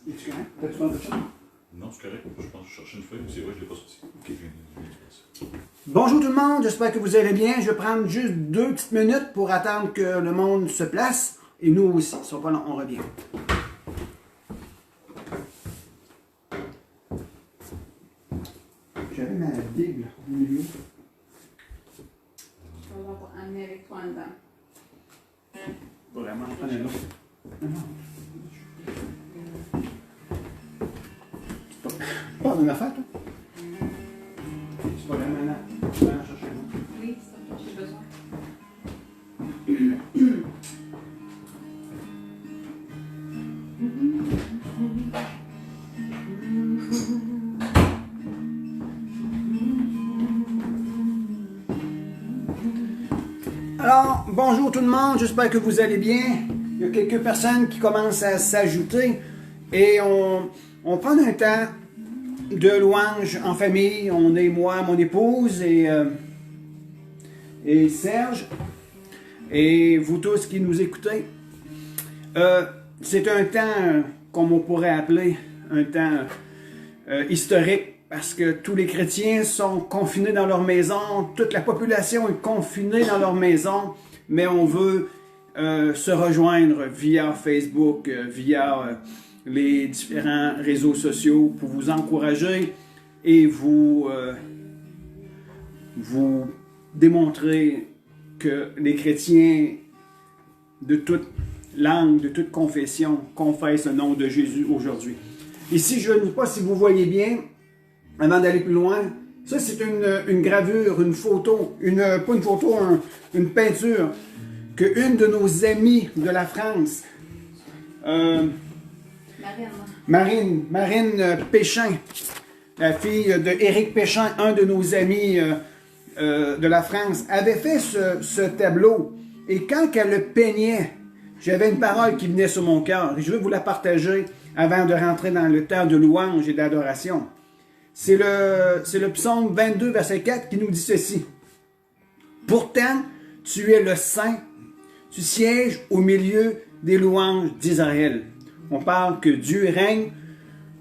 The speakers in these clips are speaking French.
Es-tu correct? T'as-tu besoin de ça? Non, c'est correct. Je pense que je cherchais une feuille, mais c'est vrai, je ne l'ai pas sorti. Ok. Bonjour tout le monde, j'espère que vous allez bien. Je vais prendre juste 2 petites minutes pour attendre que le monde se place. Et nous aussi, ça sera pas long, on revient. J'avais ma Bible au milieu. Je vais t'emmener avec toi en dedans. Vraiment, prenez l'autre. Non. C'est pas une affaire, toi? C'est pas vraiment là. Tu vas en chercher l'autre. Oui, c'est ça que j'ai besoin. Alors, bonjour tout le monde, j'espère que vous allez bien. Il y a quelques personnes qui commencent à s'ajouter et on prend un temps de louange en famille. On est moi, mon épouse et Serge et vous tous qui nous écoutez. C'est un temps, comme on pourrait appeler, un temps historique. Parce que tous les chrétiens sont confinés dans leur maison, toute la population est confinée dans leur maison, mais on veut se rejoindre via Facebook, via les différents réseaux sociaux pour vous encourager et vous démontrer que les chrétiens de toute langue, de toute confession confessent le nom de Jésus aujourd'hui. Ici, je ne sais pas si vous voyez bien. Avant d'aller plus loin, ça c'est une gravure, une photo, pas une photo, une peinture que une de nos amies de la France, Marine Péchin, la fille de Éric Péchin, un de nos amis de la France, avait fait ce tableau. Et quand elle le peignait, j'avais une parole qui venait sur mon cœur. Et je veux vous la partager avant de rentrer dans le temps de louange et d'adoration. C'est le psaume 22, verset 4 qui nous dit ceci. « Pourtant, tu es le Saint, tu sièges au milieu des louanges d'Israël. » On parle que Dieu règne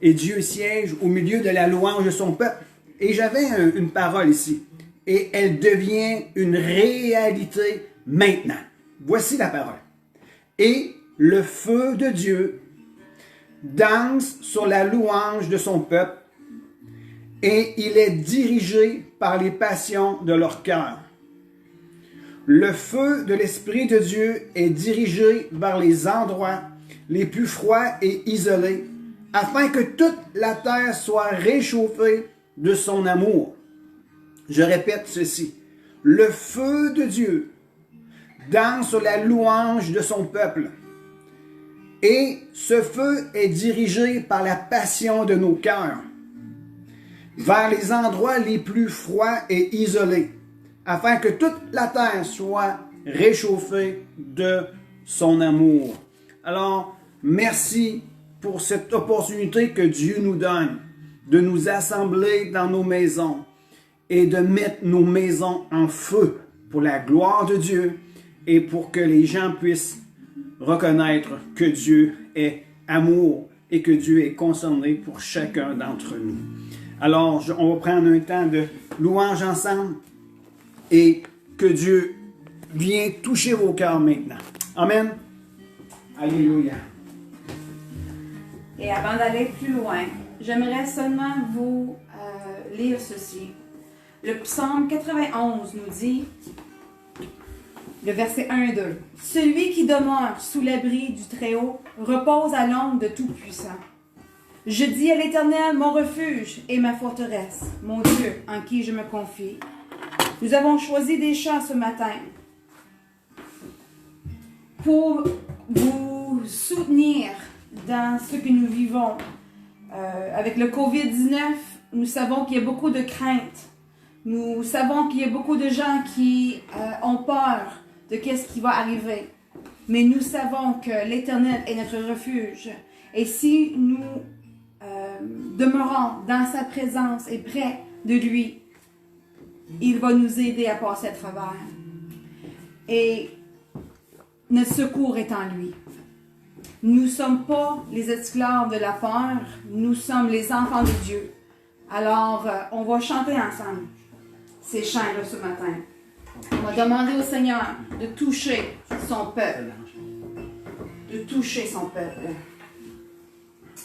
et Dieu siège au milieu de la louange de son peuple. Et j'avais une parole ici. Et elle devient une réalité maintenant. Voici la parole. « Et le feu de Dieu danse sur la louange de son peuple. Et il est dirigé par les passions de leur cœur. Le feu de l'Esprit de Dieu est dirigé vers les endroits les plus froids et isolés, afin que toute la terre soit réchauffée de son amour. Je répète ceci. Le feu de Dieu danse sur la louange de son peuple. Et ce feu est dirigé par la passion de nos cœurs, vers les endroits les plus froids et isolés, afin que toute la terre soit réchauffée de son amour. Alors, merci pour cette opportunité que Dieu nous donne de nous assembler dans nos maisons et de mettre nos maisons en feu pour la gloire de Dieu et pour que les gens puissent reconnaître que Dieu est amour et que Dieu est concerné pour chacun d'entre nous. Alors, on va prendre un temps de louange ensemble et que Dieu vienne toucher vos cœurs maintenant. Amen. Alléluia. Et avant d'aller plus loin, j'aimerais seulement vous lire ceci. Le psaume 91 nous dit, le verset 1 et 2. « Celui qui demeure sous l'abri du Très-Haut repose à l'ombre de Tout-Puissant. Je dis à l'Éternel, mon refuge et ma forteresse, mon Dieu en qui je me confie. » Nous avons choisi des chants ce matin pour vous soutenir dans ce que nous vivons. Avec le COVID-19, nous savons qu'il y a beaucoup de craintes. Nous savons qu'il y a beaucoup de gens qui ont peur de ce qui va arriver. Mais nous savons que l'Éternel est notre refuge. Et si nous demeurons dans sa présence et près de lui, il va nous aider à passer à travers. Et notre secours est en lui. Nous ne sommes pas les esclaves de la peur, nous sommes les enfants de Dieu. Alors, on va chanter ensemble ces chants-là ce matin. On va demander au Seigneur de toucher son peuple. De toucher son peuple.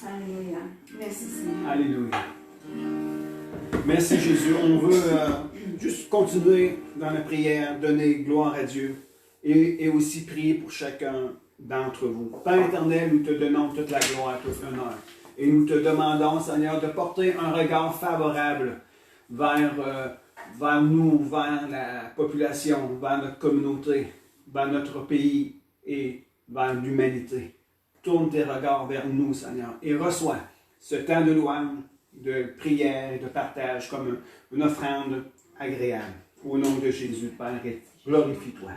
Alléluia. Merci Seigneur. Alléluia. Merci Jésus. On veut juste continuer dans la prière, donner gloire à Dieu et aussi prier pour chacun d'entre vous. Père éternel, nous te donnons toute la gloire, tout l'honneur. Et nous te demandons, Seigneur, de porter un regard favorable vers nous, vers la population, vers notre communauté, vers notre pays et vers l'humanité. Tourne tes regards vers nous, Seigneur, et reçois ce temps de louange, de prière, de partage comme une offrande agréable. Au nom de Jésus, Père, glorifie-toi.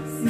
Si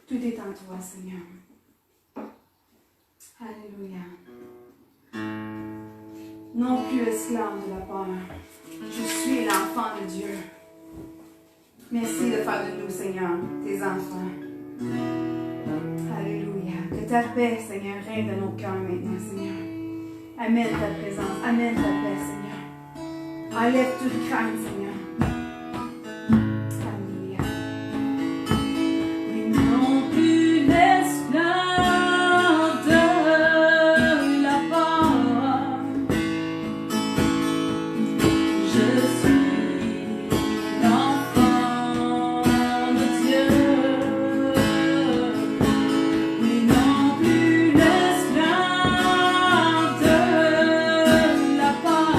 Tout est en toi, Seigneur. Alléluia. Non plus esclave de la peur. Je suis l'enfant de Dieu. Merci de faire de nous, Seigneur, tes enfants. Alléluia. Que ta paix, Seigneur, règne dans nos cœurs maintenant, Seigneur. Amène ta présence. Amène ta paix, Seigneur. Enlève toute crainte, Seigneur. Alléluia. Oui, non plus l'esclave de la peur. Je suis l'enfant de Dieu. Oui, non plus l'esclave de la peur.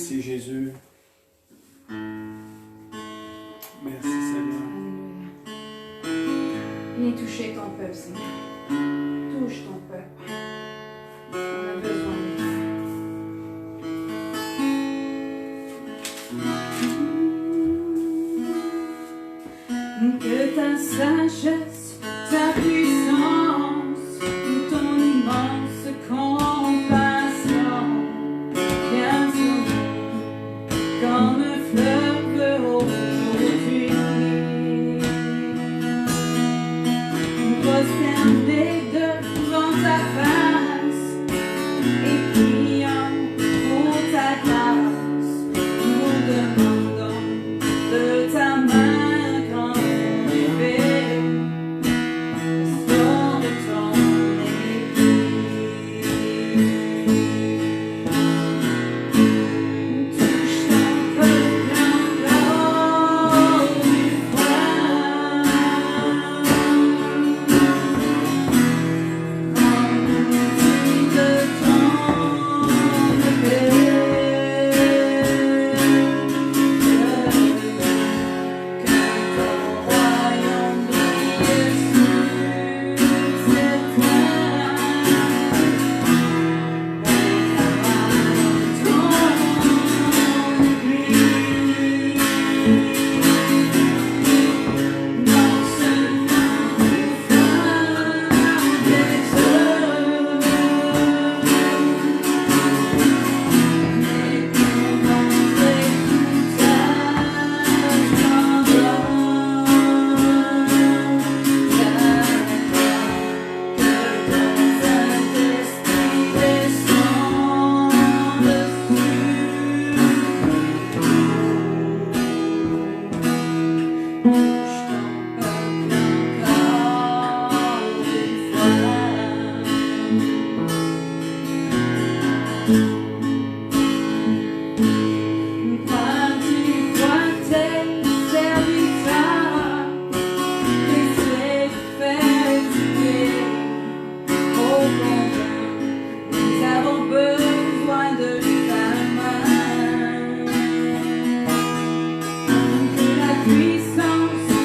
Merci Jésus. Merci Seigneur. Viens toucher ton peuple, Seigneur. Touche ton peuple. On a besoin de toi. Que ta sagesse, ta puissance, ton immense compassion vienne sur nous comme un fleuve aujourd'hui. Prosternés devant ta face et priant pour ta grâce, nous demandons de ta main. Puissance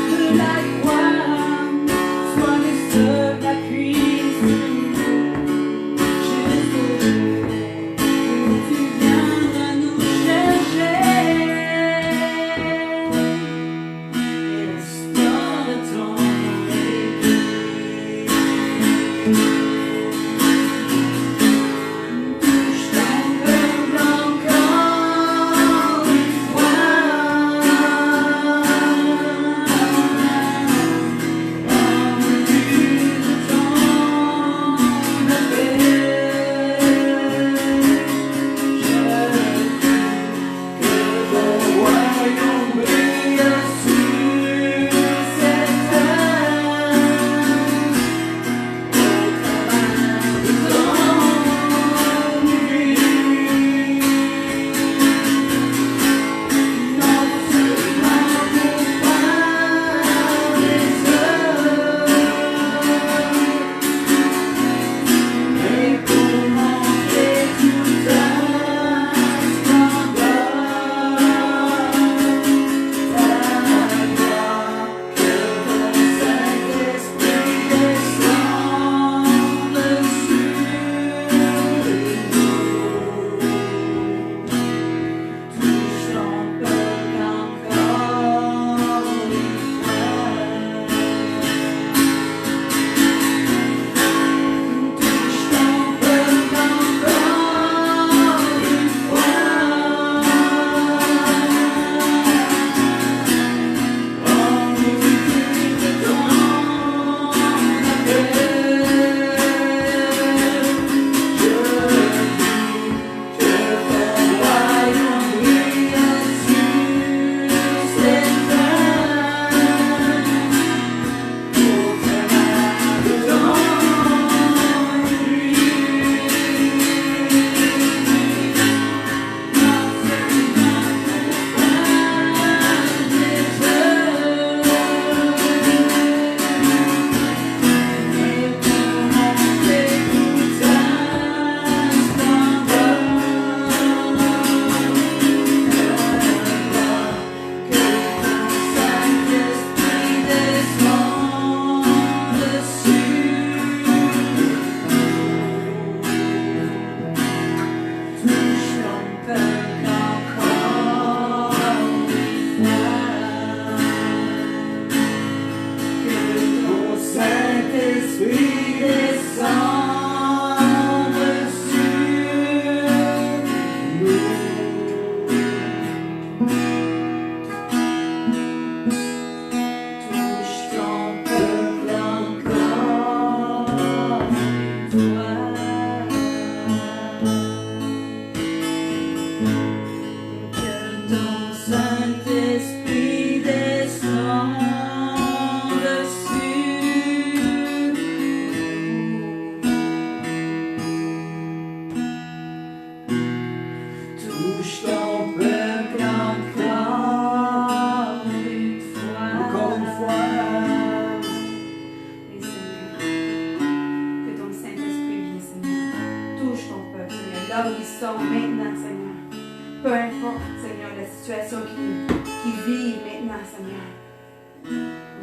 situation qu'ils vivent maintenant, Seigneur.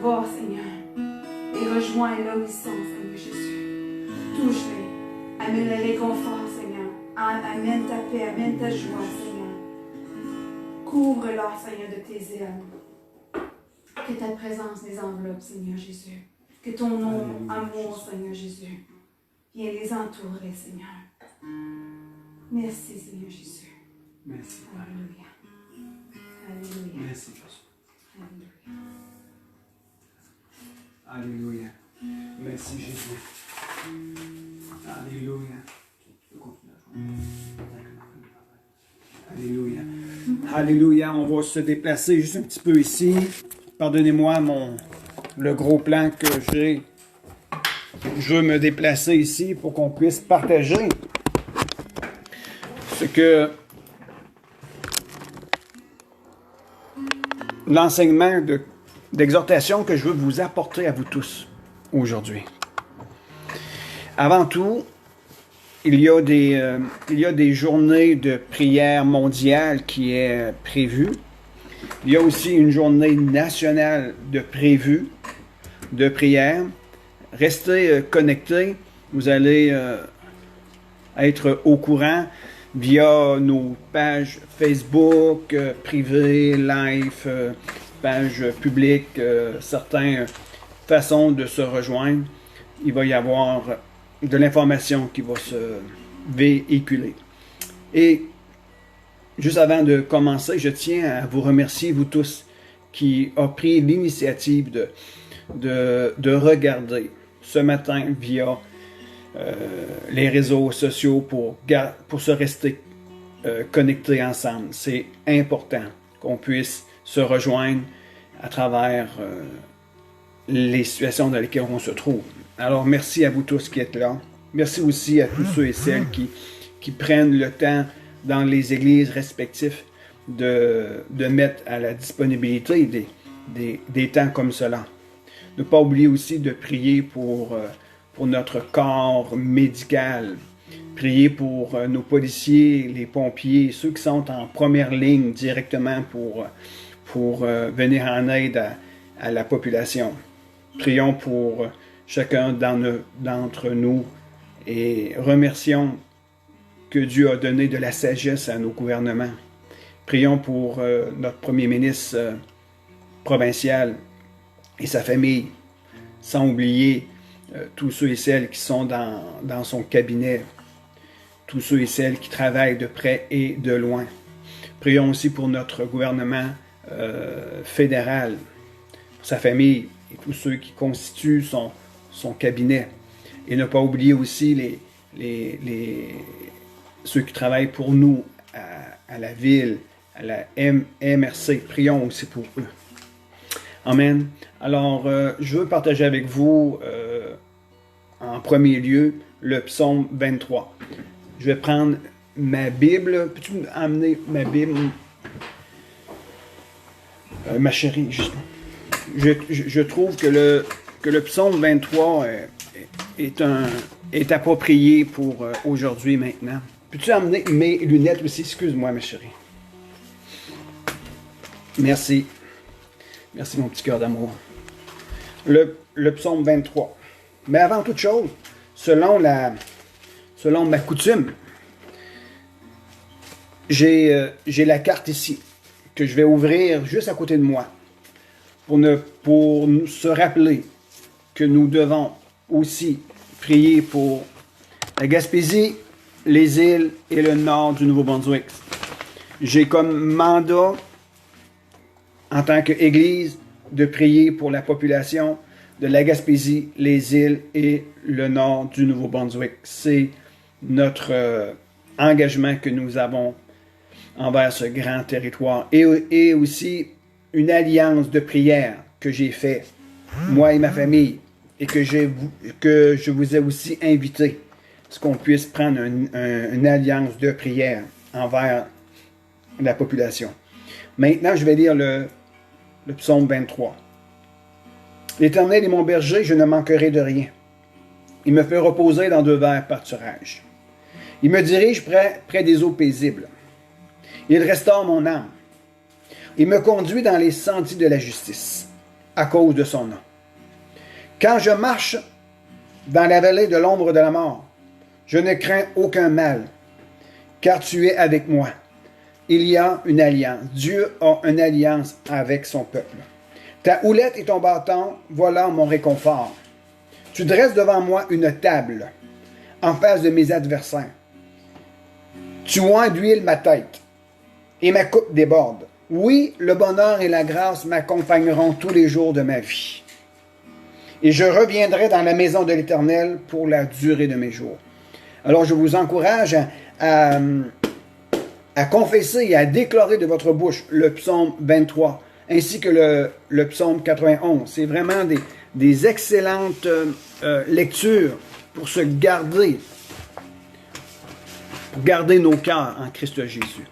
Va, Seigneur, et rejoins là où ils sont, Seigneur Jésus. Touche-les, amène le réconfort, Seigneur. Amène ta paix, amène ta joie, Seigneur. Couvre-leur, Seigneur, de tes ailes. Que ta présence les enveloppe, Seigneur Jésus. Que ton nom, amour, Seigneur Jésus, vienne les entourer, Seigneur. Merci, Seigneur Jésus. Merci. Alléluia. Alléluia. Merci, Jésus. Alléluia. Alléluia. Merci, Jésus. Alléluia. Alléluia. Alléluia. On va se déplacer juste un petit peu ici. Pardonnez-moi le gros plan que j'ai. Je veux me déplacer ici pour qu'on puisse partager ce que l'enseignement d'exhortation que je veux vous apporter à vous tous aujourd'hui. Avant tout, il y a des journées de prière mondiale qui est prévue. Il y a aussi une journée nationale de prière. Restez connectés. Vous allez être au courant via nos pages Facebook, privées, live, pages publiques, certaines façons de se rejoindre. Il va y avoir de l'information qui va se véhiculer. Et juste avant de commencer, je tiens à vous remercier, vous tous, qui ont pris l'initiative de regarder ce matin via les réseaux sociaux pour se rester connectés ensemble. C'est important qu'on puisse se rejoindre à travers les situations dans lesquelles on se trouve. Alors, merci à vous tous qui êtes là. Merci aussi à tous ceux et celles qui prennent le temps dans les églises respectives de mettre à la disponibilité des temps comme cela. Ne pas oublier aussi de prier pour notre corps médical. Prier pour nos policiers, les pompiers, ceux qui sont en première ligne directement pour venir en aide à la population. Prions pour chacun d'entre nous et remercions que Dieu a donné de la sagesse à nos gouvernements. Prions pour notre premier ministre provincial et sa famille, sans oublier tous ceux et celles qui sont dans son cabinet, tous ceux et celles qui travaillent de près et de loin. Prions aussi pour notre gouvernement fédéral, pour sa famille et tous ceux qui constituent son cabinet. Et ne pas oublier aussi ceux qui travaillent pour nous à la ville, à la MRC. Prions aussi pour eux. Amen. Alors, je veux partager avec vous, en premier lieu, le psaume 23. Je vais prendre ma Bible. Peux-tu m'amener ma Bible? Ma chérie, je trouve que le psaume 23 est approprié pour aujourd'hui, maintenant. Peux-tu amener mes lunettes aussi? Excuse-moi, ma chérie. Merci. Merci, mon petit cœur d'amour. Le psaume 23. Mais avant toute chose, selon ma coutume, j'ai la carte ici, que je vais ouvrir juste à côté de moi, pour se rappeler que nous devons aussi prier pour la Gaspésie, les îles et le nord du Nouveau-Brunswick. J'ai comme mandat, en tant qu'Église, de prier pour la population de la Gaspésie, les îles et le nord du Nouveau-Brunswick. C'est notre engagement que nous avons envers ce grand territoire. Et aussi une alliance de prière que j'ai faite, moi et ma famille, et que je vous ai aussi invité, à ce qu'on puisse prendre une alliance de prière envers la population. Maintenant, je vais lire le psaume 23. L'Éternel est mon berger, je ne manquerai de rien. Il me fait reposer dans de verts pâturages. Il me dirige près des eaux paisibles. Il restaure mon âme. Il me conduit dans les sentiers de la justice, à cause de son nom. Quand je marche dans la vallée de l'ombre de la mort, je ne crains aucun mal, car tu es avec moi. Il y a une alliance. Dieu a une alliance avec son peuple. Ta houlette et ton bâton, voilà mon réconfort. Tu dresses devant moi une table, en face de mes adversaires. Tu oins d'huile ma tête, et ma coupe déborde. Oui, le bonheur et la grâce m'accompagneront tous les jours de ma vie. Et je reviendrai dans la maison de l'Éternel pour la durée de mes jours. Alors je vous encourage à confesser et à déclarer de votre bouche le psaume 23, ainsi que le psaume 91. C'est vraiment des excellentes lectures pour se garder nos cœurs en Christ Jésus.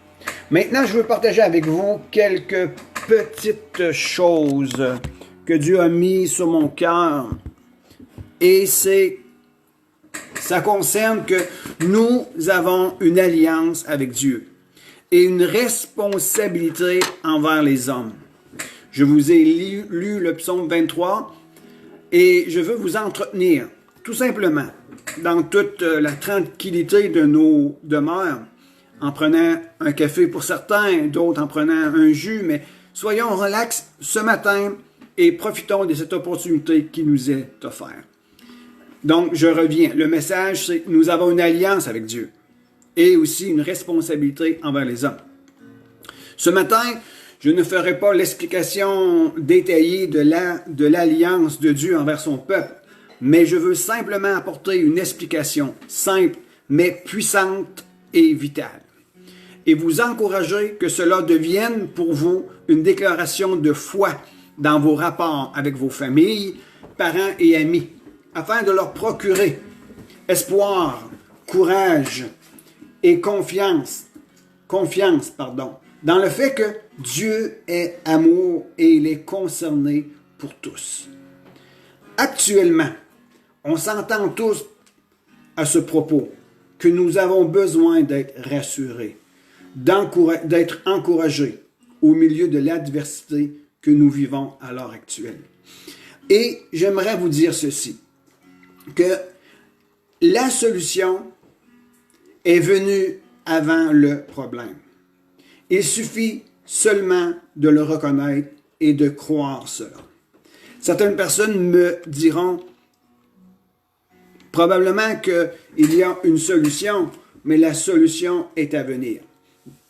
Maintenant, je veux partager avec vous quelques petites choses que Dieu a mis sur mon cœur. Et ça concerne que nous avons une alliance avec Dieu et une responsabilité envers les hommes. Je vous ai lu le psaume 23 et je veux vous entretenir tout simplement dans toute la tranquillité de nos demeures, en prenant un café pour certains, d'autres en prenant un jus, mais soyons relax ce matin et profitons de cette opportunité qui nous est offerte. Donc, je reviens. Le message, c'est que nous avons une alliance avec Dieu et aussi une responsabilité envers les hommes. Ce matin, je ne ferai pas l'explication détaillée de l'alliance de Dieu envers son peuple, mais je veux simplement apporter une explication simple, mais puissante et vitale. Et vous encourager que cela devienne pour vous une déclaration de foi dans vos rapports avec vos familles, parents et amis, afin de leur procurer espoir, courage et confiance, dans le fait que Dieu est amour et il est concerné pour tous. Actuellement, on s'entend tous à ce propos que nous avons besoin d'être rassurés, d'être encouragés au milieu de l'adversité que nous vivons à l'heure actuelle. Et j'aimerais vous dire ceci, que la solution est venue avant le problème. Il suffit seulement de le reconnaître et de croire cela. Certaines personnes me diront probablement qu'il y a une solution, mais la solution est à venir.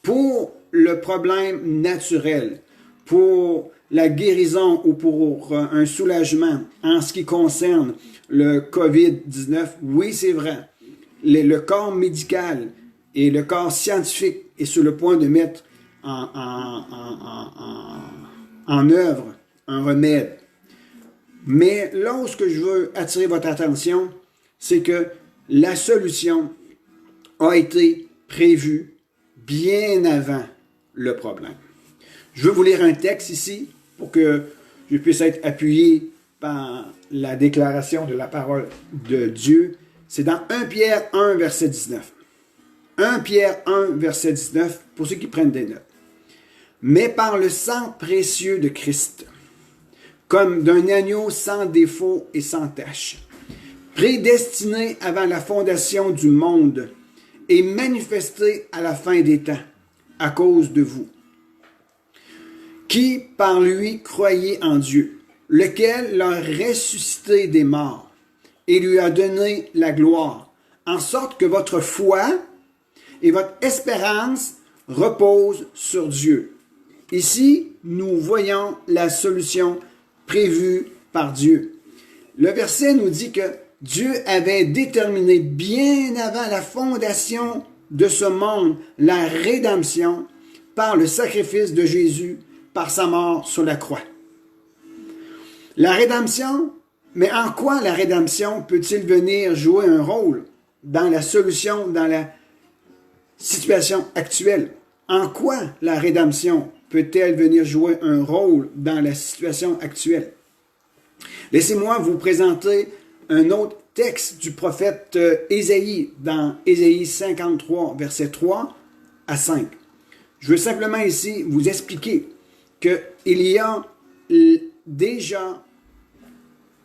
Pour le problème naturel, pour la guérison ou pour un soulagement en ce qui concerne le COVID-19, oui, c'est vrai. Le corps médical et le corps scientifique est sur le point de mettre en œuvre un remède. Mais là où ce que je veux attirer votre attention, c'est que la solution a été prévue bien avant le problème. Je veux vous lire un texte ici pour que je puisse être appuyé par la déclaration de la parole de Dieu. C'est dans 1 Pierre 1, verset 19. 1 Pierre 1, verset 19, pour ceux qui prennent des notes. Mais par le sang précieux de Christ, comme d'un agneau sans défaut et sans tache, prédestiné avant la fondation du monde et manifesté à la fin des temps, à cause de vous, qui par lui croyez en Dieu, lequel l'a ressuscité des morts et lui a donné la gloire, en sorte que votre foi et votre espérance reposent sur Dieu. Ici, nous voyons la solution prévue par Dieu. Le verset nous dit que Dieu avait déterminé bien avant la fondation de ce monde la rédemption par le sacrifice de Jésus, par sa mort sur la croix. La rédemption, mais en quoi la rédemption peut-il venir jouer un rôle dans la solution, dans la situation actuelle? En quoi la rédemption peut-elle venir jouer un rôle dans la situation actuelle? Laissez-moi vous présenter un autre texte du prophète Ésaïe, dans Ésaïe 53, versets 3 à 5. Je veux simplement ici vous expliquer qu'il y a déjà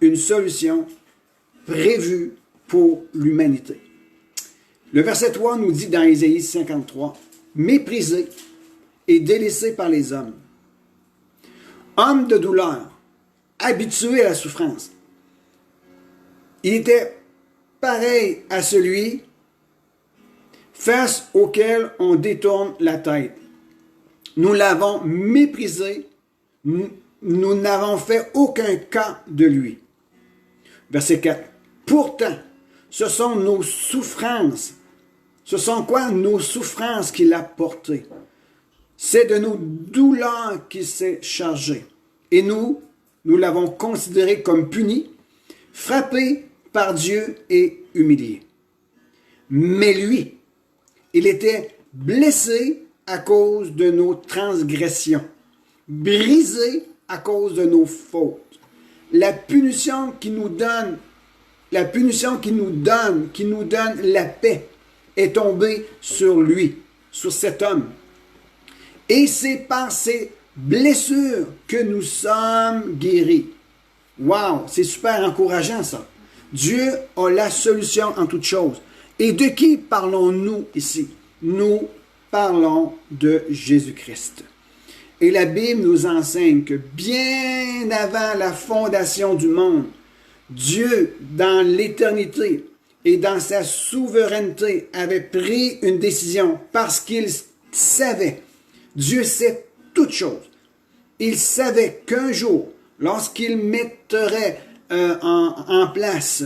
une solution prévue pour l'humanité. Le verset 3 nous dit dans Ésaïe 53, « Méprisé et délaissé par les hommes, homme de douleur, habitué à la souffrance. » Il était pareil à celui face auquel on détourne la tête. Nous l'avons méprisé, nous n'avons fait aucun cas de lui. Verset 4. Pourtant, ce sont nos souffrances. Ce sont quoi nos souffrances qu'il a portées? C'est de nos douleurs qu'il s'est chargé. Et nous l'avons considéré comme puni, frappé par Dieu et humilié. Mais lui, il était blessé à cause de nos transgressions, brisé à cause de nos fautes. La punition qui nous donne la paix est tombée sur lui, sur cet homme. Et c'est par ces blessures que nous sommes guéris. Wow, c'est super encourageant ça. Dieu a la solution en toutes choses. Et de qui parlons-nous ici? Nous parlons de Jésus-Christ. Et la Bible nous enseigne que bien avant la fondation du monde, Dieu, dans l'éternité et dans sa souveraineté, avait pris une décision parce qu'il savait, Dieu sait toutes choses. Il savait qu'un jour, lorsqu'il mettrait en place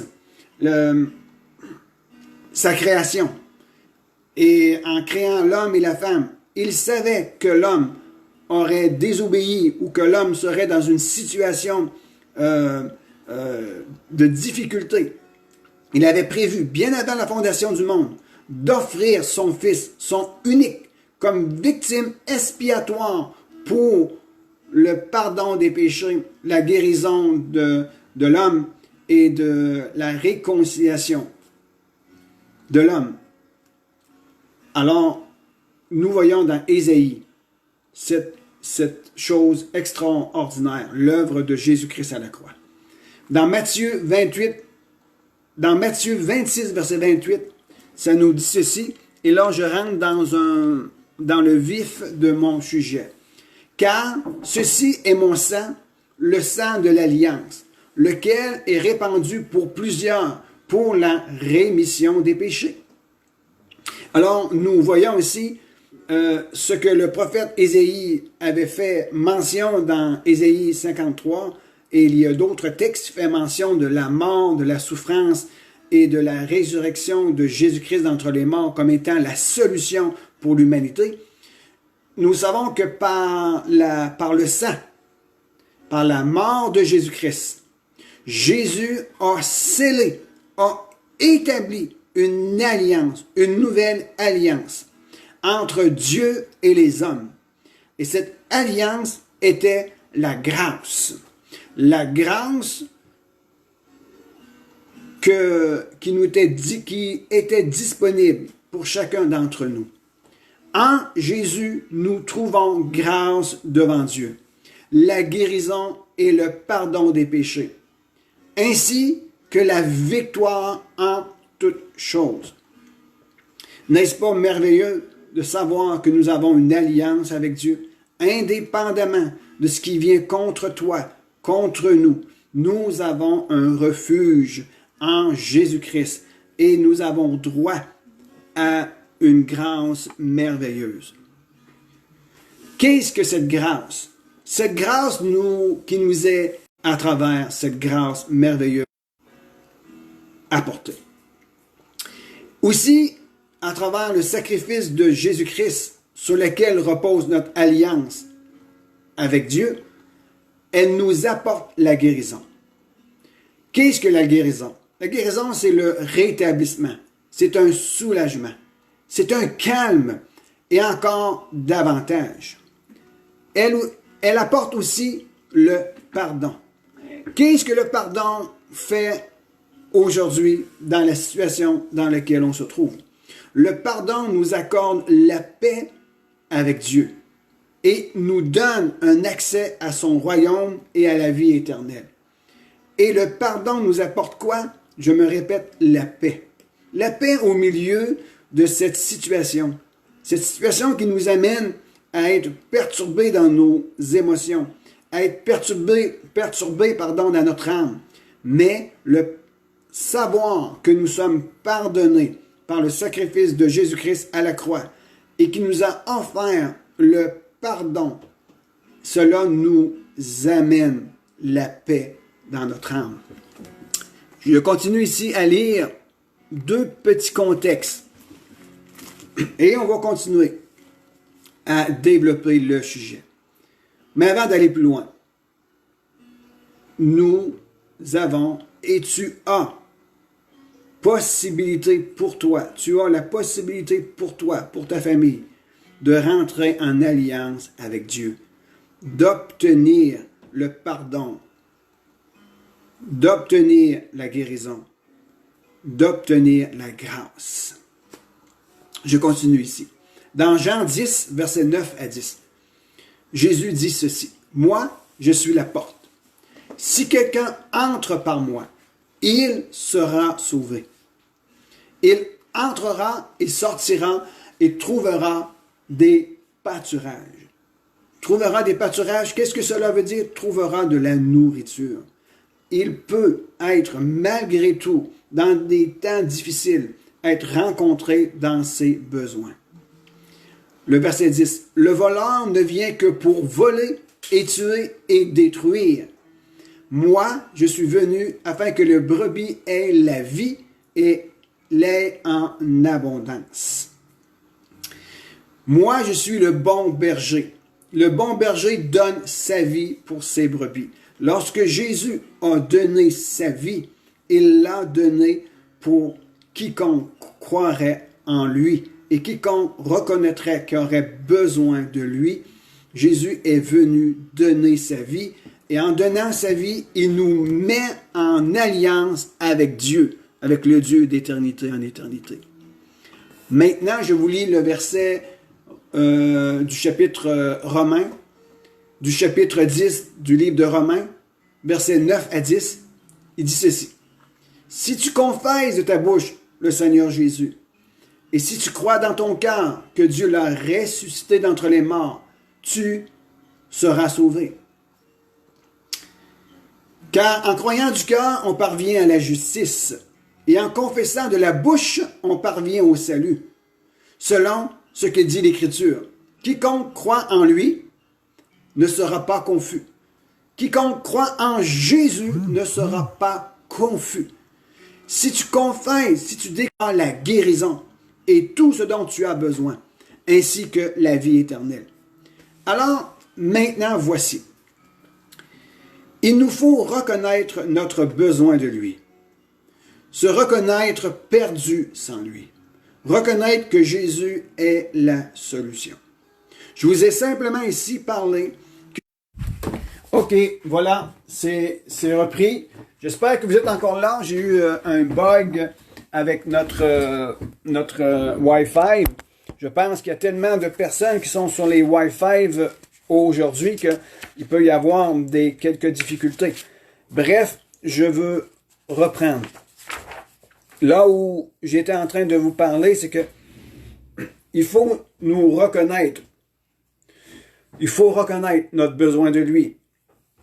sa création, et en créant l'homme et la femme, il savait que l'homme aurait désobéi ou que l'homme serait dans une situation de difficulté. Il avait prévu, bien avant la fondation du monde, d'offrir son Fils, son unique, comme victime expiatoire pour le pardon des péchés, la guérison de l'homme et de la réconciliation de l'homme. Alors, nous voyons dans Ésaïe cette chose extraordinaire, l'œuvre de Jésus-Christ à la croix. Dans Matthieu 26, verset 28, ça nous dit ceci, et là je rentre dans le vif de mon sujet. Car ceci est mon sang, le sang de l'alliance, lequel est répandu pour plusieurs, pour la rémission des péchés. Alors, nous voyons ici ce que le prophète Ésaïe avait fait mention dans Ésaïe 53, et il y a d'autres textes qui font mention de la mort, de la souffrance et de la résurrection de Jésus-Christ d'entre les morts comme étant la solution pour l'humanité. Nous savons que par le sang, par la mort de Jésus-Christ, Jésus a scellé, a établi une alliance, une nouvelle alliance entre Dieu et les hommes. Et cette alliance était la grâce. La grâce qui était disponible pour chacun d'entre nous. En Jésus, nous trouvons grâce devant Dieu, la guérison et le pardon des péchés, ainsi que la victoire en toutes choses. N'est-ce pas merveilleux de savoir que nous avons une alliance avec Dieu, indépendamment de ce qui vient contre toi, contre nous? Nous avons un refuge en Jésus-Christ et nous avons droit à une grâce merveilleuse. Qu'est-ce que cette grâce? Cette grâce qui nous est à travers cette grâce merveilleuse apportée. Aussi, à travers le sacrifice de Jésus-Christ sur lequel repose notre alliance avec Dieu, elle nous apporte la guérison. Qu'est-ce que la guérison? La guérison, c'est le rétablissement. C'est un soulagement. C'est un calme et encore davantage. Elle apporte aussi le pardon. Qu'est-ce que le pardon fait aujourd'hui dans la situation dans laquelle on se trouve? Le pardon nous accorde la paix avec Dieu. et nous donne un accès à son royaume et à la vie éternelle. Et le pardon nous apporte quoi? Je me répète, la paix. La paix au milieu de cette situation. Cette situation qui nous amène à être perturbés dans nos émotions, à être perturbés dans notre âme. Mais le savoir que nous sommes pardonnés par le sacrifice de Jésus-Christ à la croix et qui nous a offert le pardon, cela nous amène la paix dans notre âme. Je continue ici à lire 2 petits contextes et on va continuer à développer le sujet. Mais avant d'aller plus loin, nous avons et tu as possibilité pour toi, tu as la possibilité pour toi, pour ta famille, de rentrer en alliance avec Dieu, d'obtenir le pardon, d'obtenir la guérison, d'obtenir la grâce. Je continue ici. Dans Jean 10, versets 9 à 10, Jésus dit ceci: « Moi, je suis la porte. Si quelqu'un entre par moi, il sera sauvé. Il entrera et sortira et trouvera des pâturages. » Trouvera des pâturages, qu'est-ce que cela veut dire? Trouvera de la nourriture. Il peut être, malgré tout, dans des temps difficiles, être rencontré dans ses besoins. Le verset 10. « Le voleur ne vient que pour voler et tuer et détruire. Moi, je suis venu afin que le brebis ait la vie et l'ait en abondance. » Moi, je suis le bon berger. Le bon berger donne sa vie pour ses brebis. Lorsque Jésus a donné sa vie, il l'a donné pour quiconque croirait en lui et quiconque reconnaîtrait qu'il aurait besoin de lui. Jésus est venu donner sa vie et en donnant sa vie, il nous met en alliance avec Dieu, avec le Dieu d'éternité en éternité. Maintenant, je vous lis le verset du chapitre Romains, du chapitre 10 du livre de Romains, versets 9 à 10. Il dit ceci: « Si tu confesses de ta bouche le Seigneur Jésus, et si tu crois dans ton cœur que Dieu l'a ressuscité d'entre les morts, tu seras sauvé. Car en croyant du cœur, on parvient à la justice, et en confessant de la bouche, on parvient au salut. Selon ce que dit l'Écriture, quiconque croit en lui ne sera pas confus. Quiconque croit en Jésus ne sera pas confus. Si tu confesses, si tu déclares la guérison et tout ce dont tu as besoin, ainsi que la vie éternelle. Alors, maintenant, voici. Il nous faut reconnaître notre besoin de lui. Se reconnaître perdu sans lui. Reconnaître que Jésus est la solution. Je vous ai simplement ici parlé. OK, voilà, c'est repris. J'espère que vous êtes encore là. J'ai eu un bug avec notre Wi-Fi. Je pense qu'il y a tellement de personnes qui sont sur les Wi-Fi aujourd'hui qu'il peut y avoir quelques difficultés. Bref, je veux reprendre. Là où j'étais en train de vous parler, c'est que il faut nous reconnaître. Il faut reconnaître notre besoin de lui.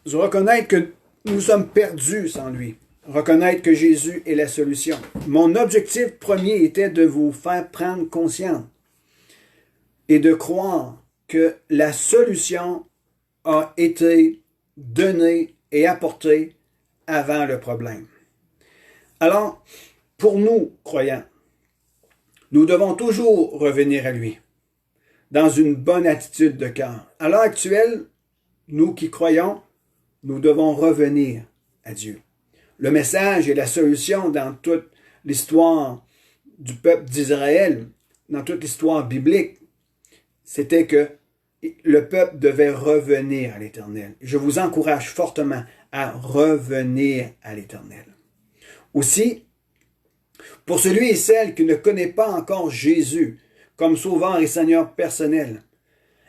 Reconnaître que nous sommes perdus sans lui. Reconnaître que Jésus est la solution. Mon objectif premier était de vous faire prendre conscience et de croire que la solution a été donnée et apportée avant le problème. Alors, pour nous, croyants, nous devons toujours revenir à lui, dans une bonne attitude de cœur. À l'heure actuelle, nous qui croyons, nous devons revenir à Dieu. Le message et la solution dans toute l'histoire du peuple d'Israël, dans toute l'histoire biblique, c'était que le peuple devait revenir à l'Éternel. Je vous encourage fortement à revenir à l'Éternel. Aussi, pour celui et celle qui ne connaît pas encore Jésus comme sauveur et Seigneur personnel,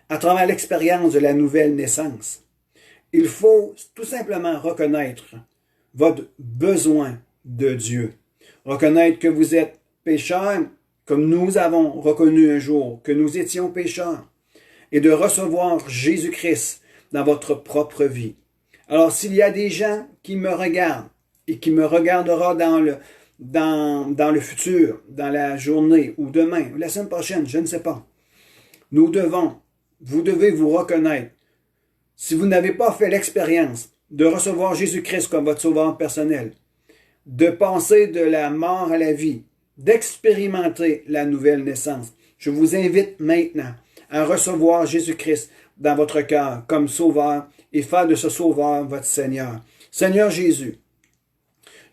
à travers l'expérience de la nouvelle naissance. Il faut tout simplement reconnaître votre besoin de Dieu. Reconnaître que vous êtes pécheur, comme nous avons reconnu un jour que nous étions pécheurs, et de recevoir Jésus-Christ dans votre propre vie. Alors, s'il y a des gens qui me regardent et qui me regardera dans le futur, dans la journée ou demain, ou la semaine prochaine, je ne sais pas, vous devez vous reconnaître. Si vous n'avez pas fait l'expérience de recevoir Jésus-Christ comme votre sauveur personnel, de passer de la mort à la vie, d'expérimenter la nouvelle naissance, je vous invite maintenant à recevoir Jésus-Christ dans votre cœur comme sauveur et faire de ce sauveur votre Seigneur. Seigneur Jésus,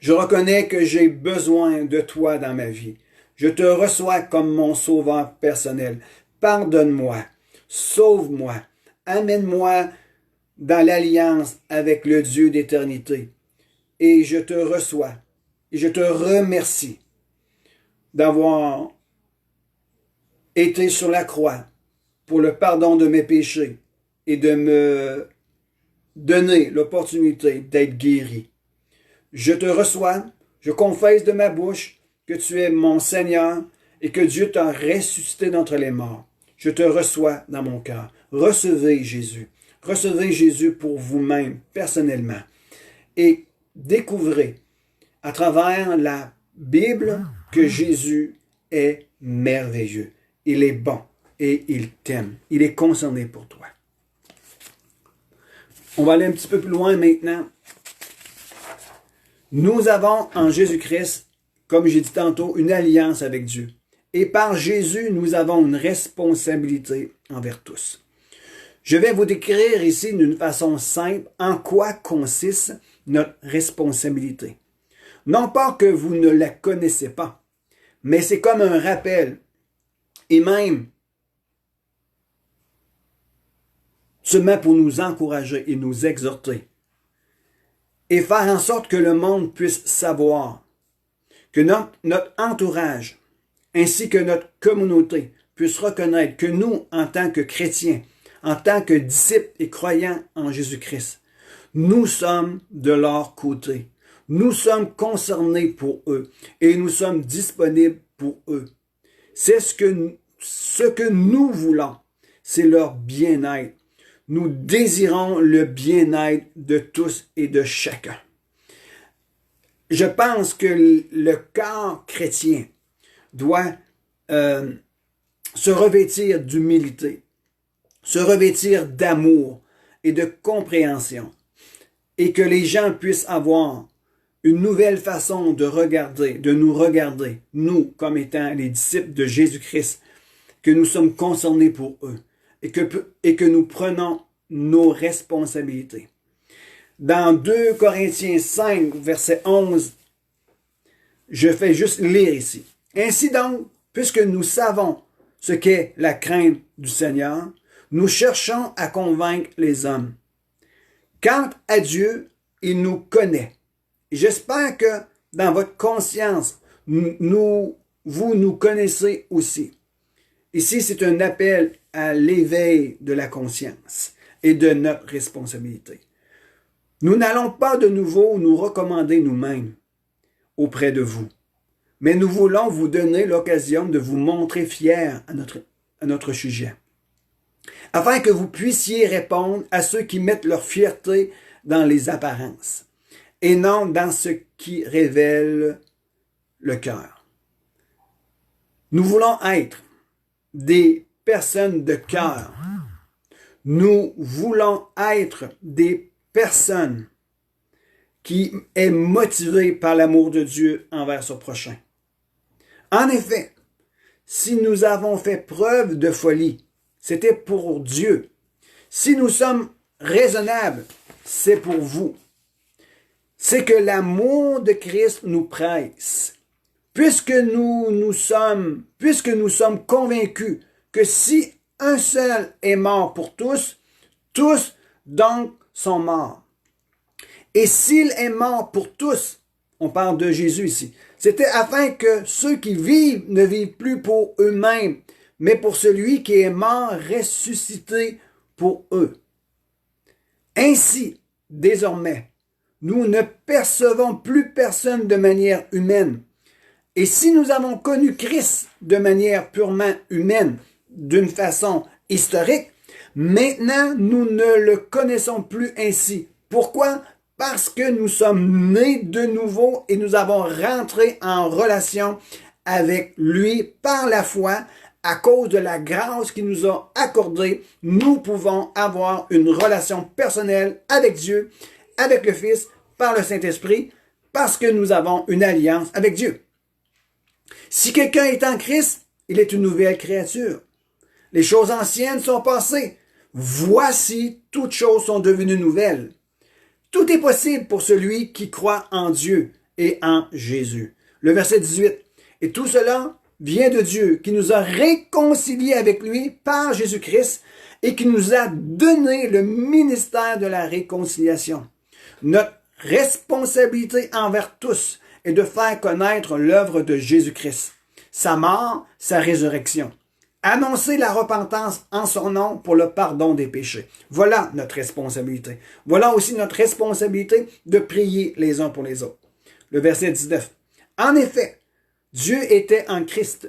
je reconnais que j'ai besoin de toi dans ma vie. Je te reçois comme mon sauveur personnel. Pardonne-moi, sauve-moi, amène-moi dans l'alliance avec le Dieu d'éternité. Et je te reçois et je te remercie d'avoir été sur la croix pour le pardon de mes péchés et de me donner l'opportunité d'être guéri. Je te reçois, je confesse de ma bouche que tu es mon Seigneur et que Dieu t'a ressuscité d'entre les morts. Je te reçois dans mon cœur. Recevez Jésus. Recevez Jésus pour vous-même, personnellement. Et découvrez à travers la Bible que Jésus est merveilleux. Il est bon et il t'aime. Il est concerné pour toi. On va aller un petit peu plus loin maintenant. Nous avons en Jésus-Christ, comme j'ai dit tantôt, une alliance avec Dieu. Et par Jésus, nous avons une responsabilité envers tous. Je vais vous décrire ici d'une façon simple en quoi consiste notre responsabilité. Non pas que vous ne la connaissez pas, mais c'est comme un rappel et même seulement pour nous encourager et nous exhorter et faire en sorte que le monde puisse savoir que notre entourage ainsi que notre communauté puisse reconnaître que nous, en tant que chrétiens, en tant que disciples et croyants en Jésus-Christ, nous sommes de leur côté. Nous sommes concernés pour eux et nous sommes disponibles pour eux. C'est ce que nous voulons, c'est leur bien-être. Nous désirons le bien-être de tous et de chacun. Je pense que le corps chrétien doit se revêtir d'humilité, se revêtir d'amour et de compréhension, et que les gens puissent avoir une nouvelle façon de nous regarder, nous comme étant les disciples de Jésus-Christ, que nous sommes concernés pour eux et que nous prenons nos responsabilités. Dans 2 Corinthiens 5, verset 11, je fais juste lire ici. Ainsi donc, puisque nous savons ce qu'est la crainte du Seigneur, nous cherchons à convaincre les hommes. Quant à Dieu, il nous connaît. Et j'espère que dans votre conscience, vous nous connaissez aussi. Ici, c'est un appel à l'éveil de la conscience et de notre responsabilité. Nous n'allons pas de nouveau nous recommander nous-mêmes auprès de vous, mais nous voulons vous donner l'occasion de vous montrer fiers à notre sujet, afin que vous puissiez répondre à ceux qui mettent leur fierté dans les apparences et non dans ce qui révèle le cœur. Nous voulons être des personnes de cœur. Nous voulons être des personnes qui est motivée par l'amour de Dieu envers son prochain. En effet, si nous avons fait preuve de folie, c'était pour Dieu. Si nous sommes raisonnables, c'est pour vous. C'est que l'amour de Christ nous presse. Puisque nous sommes convaincus que si un seul est mort pour tous, tous donc sont morts. Et s'il est mort pour tous, on parle de Jésus ici, c'était afin que ceux qui vivent ne vivent plus pour eux-mêmes, mais pour celui qui est mort ressuscité pour eux. Ainsi, désormais, nous ne percevons plus personne de manière humaine. Et si nous avons connu Christ de manière purement humaine, d'une façon historique, maintenant nous ne le connaissons plus ainsi. Pourquoi? Parce que nous sommes nés de nouveau et nous avons rentré en relation avec lui par la foi. À cause de la grâce qu'il nous a accordée, nous pouvons avoir une relation personnelle avec Dieu, avec le Fils, par le Saint-Esprit, parce que nous avons une alliance avec Dieu. Si quelqu'un est en Christ, il est une nouvelle créature. Les choses anciennes sont passées. Voici, toutes choses sont devenues nouvelles. Tout est possible pour celui qui croit en Dieu et en Jésus. Le verset 18. Et tout cela vient de Dieu, qui nous a réconciliés avec lui par Jésus-Christ et qui nous a donné le ministère de la réconciliation. Notre responsabilité envers tous est de faire connaître l'œuvre de Jésus-Christ, sa mort, sa résurrection. Annoncer la repentance en son nom pour le pardon des péchés. Voilà notre responsabilité. Voilà aussi notre responsabilité de prier les uns pour les autres. Le verset 19. En effet, Dieu était en Christ.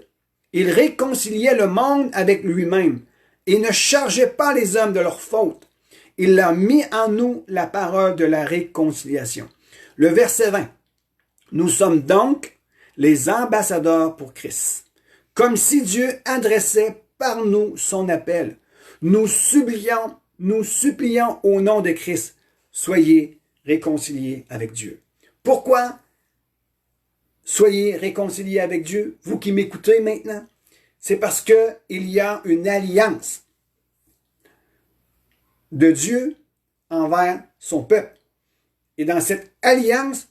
Il réconciliait le monde avec lui-même et ne chargeait pas les hommes de leurs fautes. Il a mis en nous la parole de la réconciliation. Le verset 20. Nous sommes donc les ambassadeurs pour Christ. Comme si Dieu adressait par nous son appel. Nous supplions au nom de Christ. Soyez réconciliés avec Dieu. Pourquoi? Soyez réconciliés avec Dieu, vous qui m'écoutez maintenant. C'est parce que il y a une alliance de Dieu envers son peuple. Et dans cette alliance,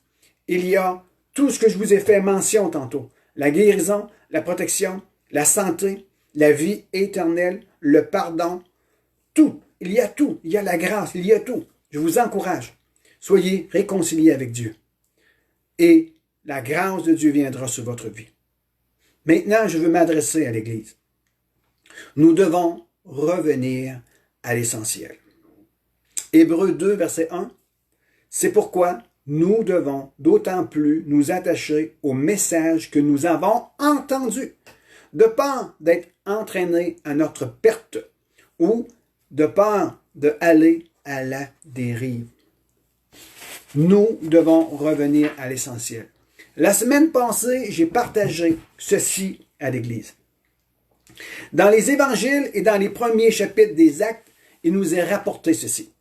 il y a tout ce que je vous ai fait mention tantôt. La guérison, la protection, la santé, la vie éternelle, le pardon, tout. Il y a tout. Il y a la grâce, il y a tout. Je vous encourage. Soyez réconciliés avec Dieu. Et la grâce de Dieu viendra sur votre vie. Maintenant, je veux m'adresser à l'Église. Nous devons revenir à l'essentiel. Hébreux 2, verset 1. C'est pourquoi nous devons d'autant plus nous attacher au message que nous avons entendu, de peur d'être entraînés à notre perte ou de peur d'aller à la dérive. Nous devons revenir à l'essentiel. La semaine passée, j'ai partagé ceci à l'Église. Dans les évangiles et dans les premiers chapitres des Actes, il nous est rapporté ceci.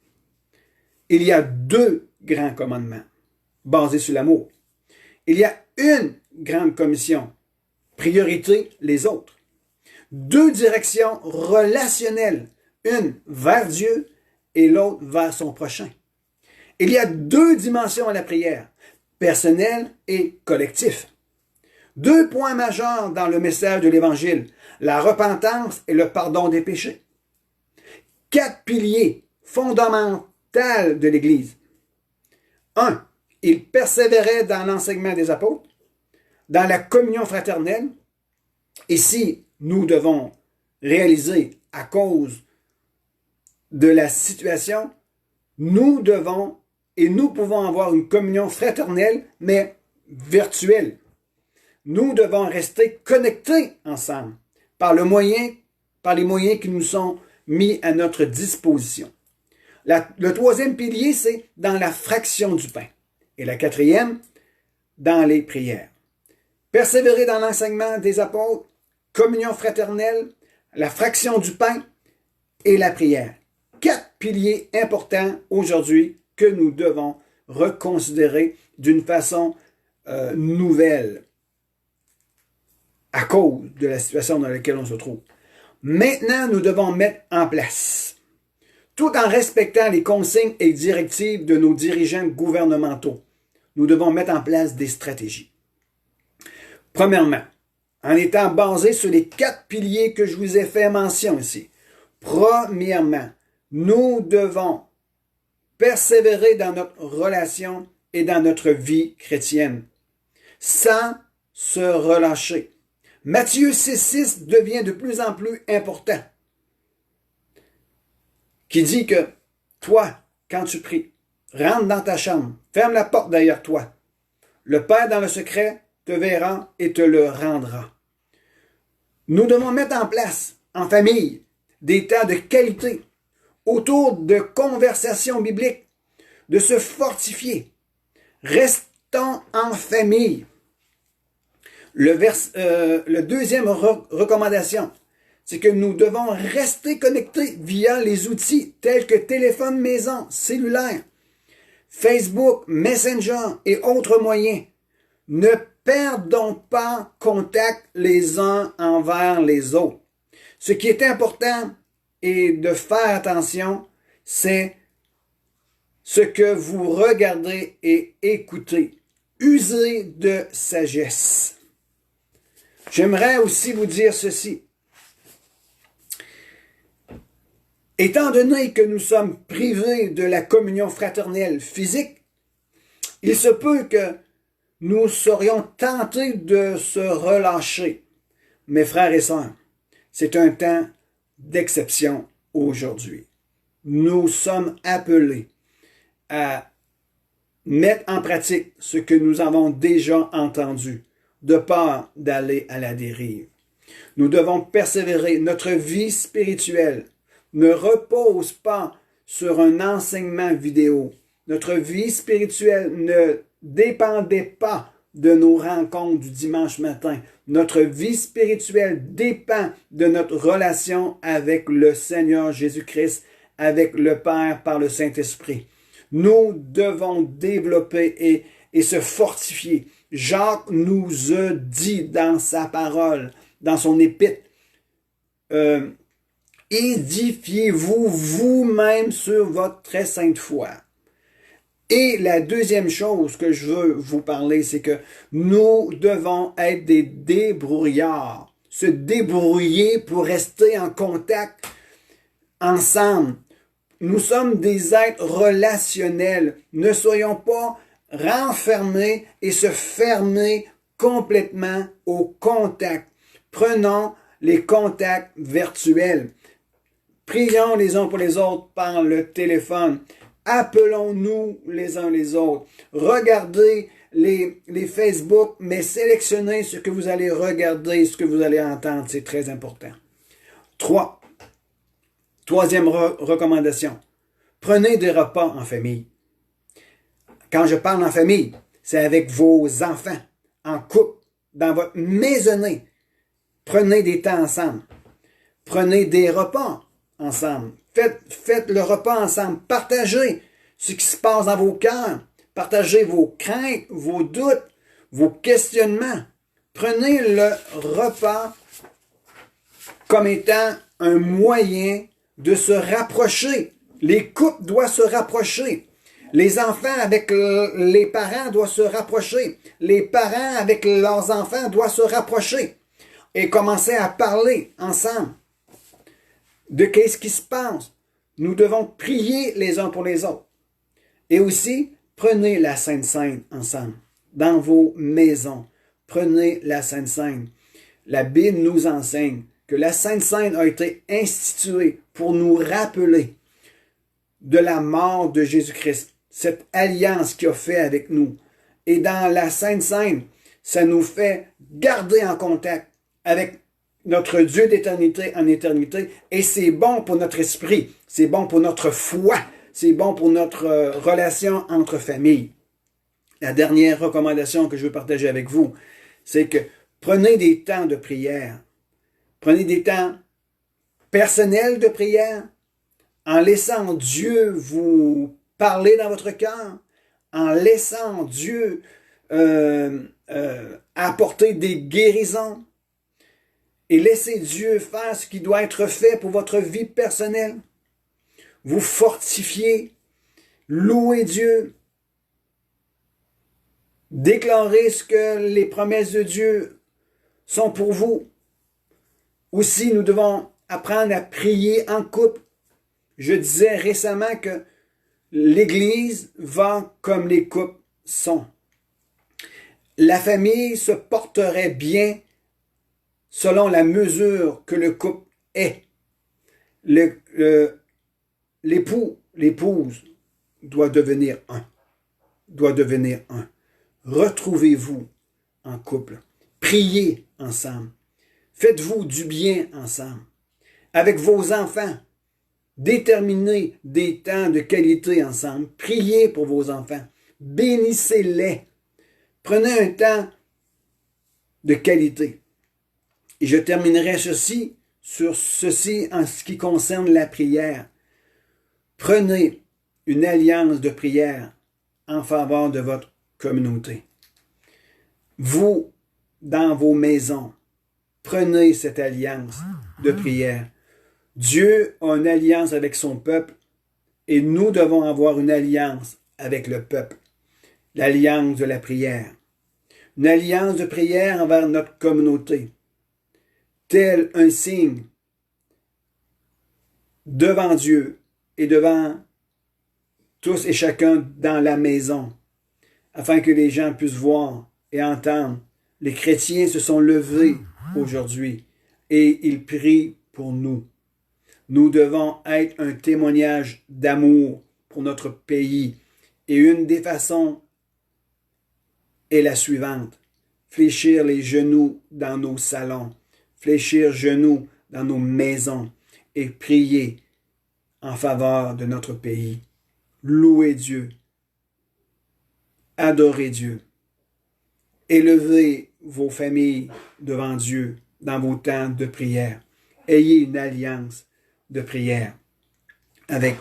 Il y a 2 grands commandements basés sur l'amour. Il y a une grande commission, priorité les autres. 2 directions relationnelles, une vers Dieu et l'autre vers son prochain. Il y a 2 dimensions à la prière, personnel et collectif. 2 points majeurs dans le message de l'Évangile, la repentance et le pardon des péchés. 4 piliers fondamentaux de l'Église. 1. Il persévérait dans l'enseignement des apôtres, dans la communion fraternelle. Ici, nous devons réaliser, à cause de la situation, nous devons et nous pouvons avoir une communion fraternelle, mais virtuelle. Nous devons rester connectés ensemble par les moyens qui nous sont mis à notre disposition. Le 3e pilier, c'est dans la fraction du pain. Et la 4e, dans les prières. Persévérer dans l'enseignement des apôtres, communion fraternelle, la fraction du pain et la prière. 4 piliers importants aujourd'hui que nous devons reconsidérer d'une façon nouvelle à cause de la situation dans laquelle on se trouve. Maintenant, nous devons mettre en place, tout en respectant les consignes et directives de nos dirigeants gouvernementaux, nous devons mettre en place des stratégies. Premièrement, en étant basés sur les 4 piliers que je vous ai fait mention ici. Premièrement, nous devons persévérer dans notre relation et dans notre vie chrétienne, sans se relâcher. Matthieu 6,6 devient de plus en plus important. Qui dit que toi, quand tu pries, rentre dans ta chambre, ferme la porte derrière toi. Le Père dans le secret te verra et te le rendra. Nous devons mettre en place, en famille, des temps de qualité autour de conversations bibliques, de se fortifier. Restons en famille. Le deuxième recommandation, c'est que nous devons rester connectés via les outils tels que téléphone maison, cellulaire, Facebook, Messenger et autres moyens. Ne perdons pas contact les uns envers les autres. Ce qui est important et de faire attention, c'est ce que vous regardez et écoutez. Usez de sagesse. J'aimerais aussi vous dire ceci. Étant donné que nous sommes privés de la communion fraternelle physique, il se peut que nous serions tentés de se relâcher. Mes frères et sœurs, c'est un temps d'exception aujourd'hui. Nous sommes appelés à mettre en pratique ce que nous avons déjà entendu, de peur d'aller à la dérive. Nous devons persévérer. Notre vie spirituelle ne repose pas sur un enseignement vidéo. Notre vie spirituelle ne dépendait pas de nos rencontres du dimanche matin. Notre vie spirituelle dépend de notre relation avec le Seigneur Jésus-Christ, avec le Père par le Saint-Esprit. Nous devons développer et se fortifier. Jacques nous a dit dans sa parole, dans son épître, édifiez-vous vous-même sur votre très sainte foi. Et la deuxième chose que je veux vous parler, c'est que nous devons être des débrouillards, se débrouiller pour rester en contact ensemble. Nous sommes des êtres relationnels. Ne soyons pas renfermés et se fermer complètement au contact. Prenons les contacts virtuels. Prions les uns pour les autres par le téléphone. Appelons-nous les uns les autres. Regardez les Facebook, mais sélectionnez ce que vous allez regarder, ce que vous allez entendre. C'est très important. Troisième recommandation. Prenez des repas en famille. Quand je parle en famille, c'est avec vos enfants, en couple, dans votre maisonnée. Prenez des temps ensemble. Prenez des repas ensemble. Faites le repas ensemble. Partagez ce qui se passe dans vos cœurs. Partagez vos craintes, vos doutes, vos questionnements. Prenez le repas comme étant un moyen de se rapprocher. Les couples doivent se rapprocher. Les enfants avec les parents doivent se rapprocher. Les parents avec leurs enfants doivent se rapprocher. Et commencer à parler ensemble de qu'est-ce qui se passe. Nous devons prier les uns pour les autres. Et aussi, prenez la Sainte Seine ensemble, dans vos maisons. Prenez la Sainte Seine. La Bible nous enseigne que la Sainte Seine a été instituée pour nous rappeler de la mort de Jésus-Christ, cette alliance qu'il a fait avec nous. Et dans la Sainte Seine, ça nous fait garder en contact avec notre Dieu d'éternité en éternité, et c'est bon pour notre esprit, c'est bon pour notre foi, c'est bon pour notre relation entre familles. La dernière recommandation que je veux partager avec vous, c'est que prenez des temps de prière, prenez des temps personnels de prière, en laissant Dieu vous parler dans votre cœur, en laissant Dieu apporter des guérisons, et laissez Dieu faire ce qui doit être fait pour votre vie personnelle. Vous fortifiez, louez Dieu, déclarez ce que les promesses de Dieu sont pour vous. Aussi, nous devons apprendre à prier en couple. Je disais récemment que l'Église va comme les couples sont. La famille se porterait bien selon la mesure que le couple est. L'époux, l'épouse doit devenir un. Doit devenir un. Retrouvez-vous en couple. Priez ensemble. Faites-vous du bien ensemble. Avec vos enfants, déterminez des temps de qualité ensemble. Priez pour vos enfants. Bénissez-les. Prenez un temps de qualité. Et je terminerai sur ceci en ce qui concerne la prière. Prenez une alliance de prière en faveur de votre communauté. Vous, dans vos maisons, prenez cette alliance de prière. Dieu a une alliance avec son peuple et nous devons avoir une alliance avec le peuple. L'alliance de la prière. Une alliance de prière envers notre communauté. Tel un signe devant Dieu et devant tous et chacun dans la maison, afin que les gens puissent voir et entendre. Les chrétiens se sont levés aujourd'hui et ils prient pour nous. Nous devons être un témoignage d'amour pour notre pays. Et une des façons est la suivante. Fléchir les genoux dans nos salons. Fléchir genoux dans nos maisons. Et prier en faveur de notre pays. Louer Dieu. Adorer Dieu. Élevez vos familles devant Dieu dans vos temps de prière. Ayez une alliance de prière avec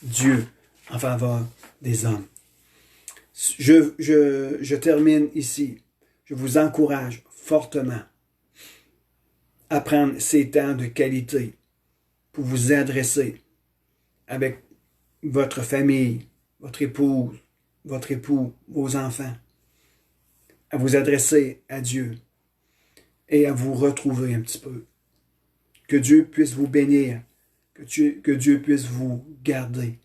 Dieu en faveur des hommes. Je termine ici. Je vous encourage fortement à prendre ces temps de qualité pour vous adresser avec votre famille, votre épouse, votre époux, vos enfants, à vous adresser à Dieu et à vous retrouver un petit peu. Que Dieu puisse vous bénir, que Dieu puisse vous garder,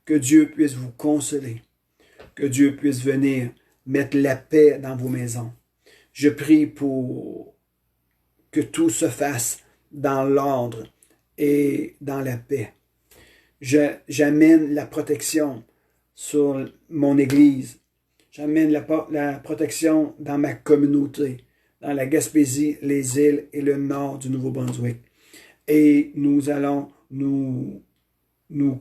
que Dieu puisse vous consoler, que Dieu puisse venir mettre la paix dans vos maisons. Je prie pour que tout se fasse dans l'ordre et dans la paix. J'amène la protection sur mon Église. J'amène la protection dans ma communauté, dans la Gaspésie, les îles et le nord du Nouveau-Brunswick. Et nous allons nous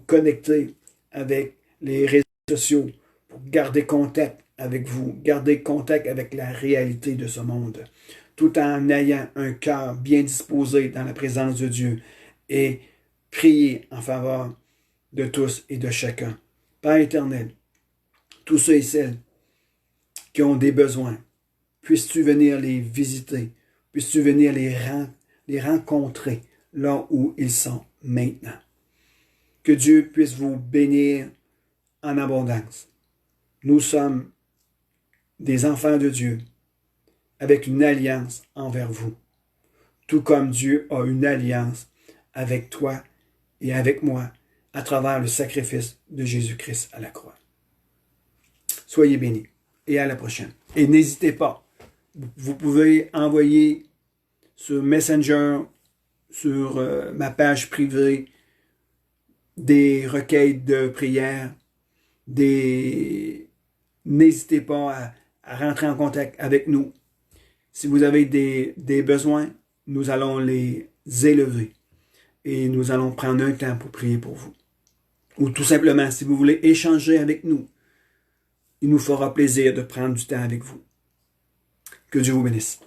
connecter avec les réseaux sociaux pour garder contact avec vous, garder contact avec la réalité de ce monde, tout en ayant un cœur bien disposé dans la présence de Dieu et prier en faveur de tous et de chacun. Père éternel, tous ceux et celles qui ont des besoins, puisses-tu venir les visiter, puisses-tu venir les rencontrer là où ils sont maintenant. Que Dieu puisse vous bénir en abondance. Nous sommes des enfants de Dieu avec une alliance envers vous, tout comme Dieu a une alliance avec toi et avec moi à travers le sacrifice de Jésus-Christ à la croix. Soyez bénis et à la prochaine. Et n'hésitez pas, vous pouvez envoyer sur Messenger, sur ma page privée, des requêtes de prière, n'hésitez pas à rentrer en contact avec nous. Si vous avez des besoins, nous allons les élever et nous allons prendre un temps pour prier pour vous. Ou tout simplement, si vous voulez échanger avec nous, il nous fera plaisir de prendre du temps avec vous. Que Dieu vous bénisse.